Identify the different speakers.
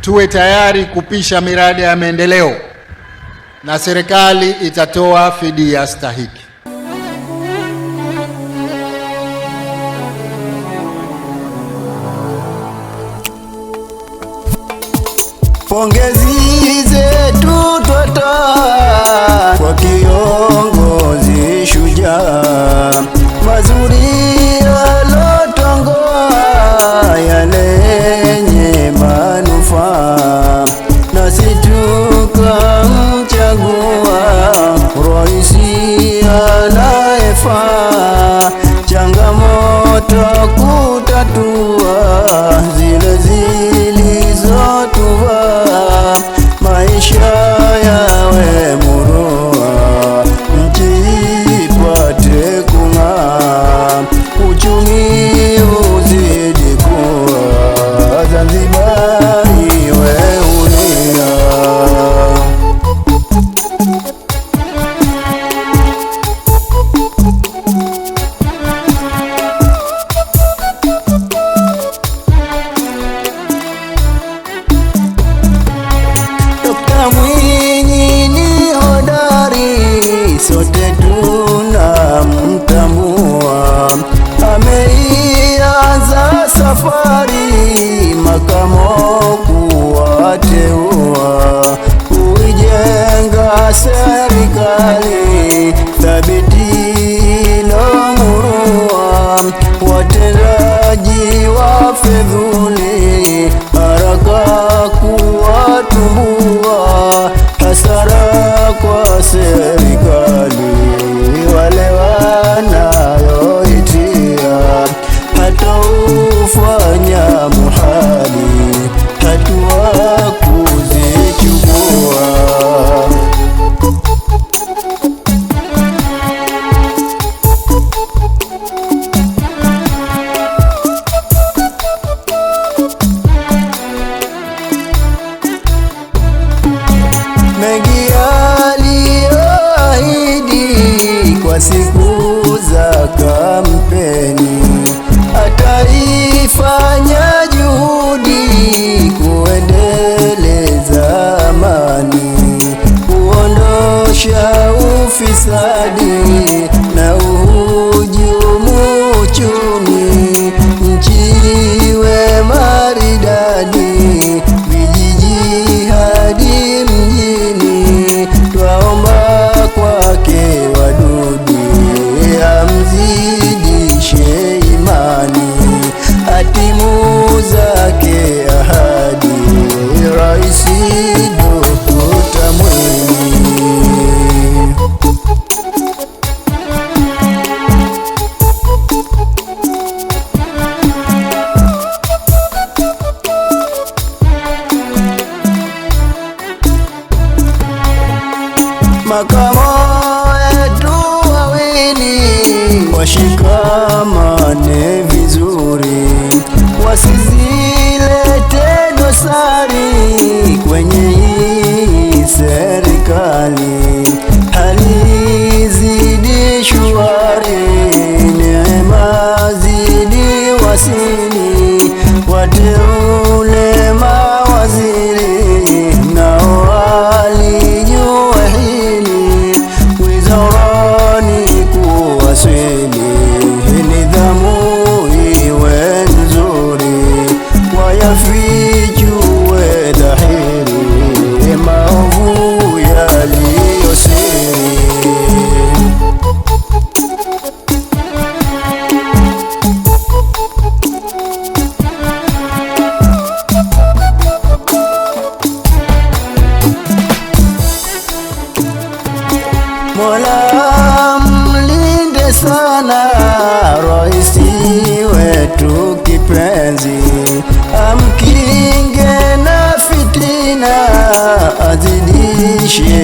Speaker 1: tuwe tayari kupisha miradi ya maendeleo na serikali itatoa fidia stahiki.
Speaker 2: Pongezi zetu twatoa kwa kiongozi shujaa, mazuri yalotongoa yalenye manufaa, nasi tukamchagua rais anayefaa, changamoto kutatua zile zilizotuvaa, maisha yawe murua, nchi ipate kung'aa, uchumi uzidi kuwa, Zanzibar iwe huria. Mwinyi ni hodari, sote tunamtambua, ameianza safari makamo kuwateua, kuijenga serikali thabiti ilomurua, watendaji wa fedhuli haraka kuwatumbua, hasara kwa serikali wale wanayoitia, hata ufanya muhali hatua kuzichukua. Mengi aliyoahidi kwa siku za kampeni, ataifanya juhudi kuendeleza amani, kuondosha ufisadi na uhujumu uchumi, nchi iwe maridadi, vijiji hadi mjini, twaomba kwake wadudi amzidishe imani, atimu zake ahadi, Rais Dr. Mwinyi. Makamo yetu wawili washikamane vizuri, wasizilete dosari kwenye hii serikali, hali zidi shwari, neema zidi wasili, wateule mawaziri nao walijue hili, wizarani kuwasili, nidhamu iwe nzuri, wayafichue dhahiri maovu yaliyosiri. Mola mlinde sana rais wetu kipenzi, amkinge na fitina, azidishe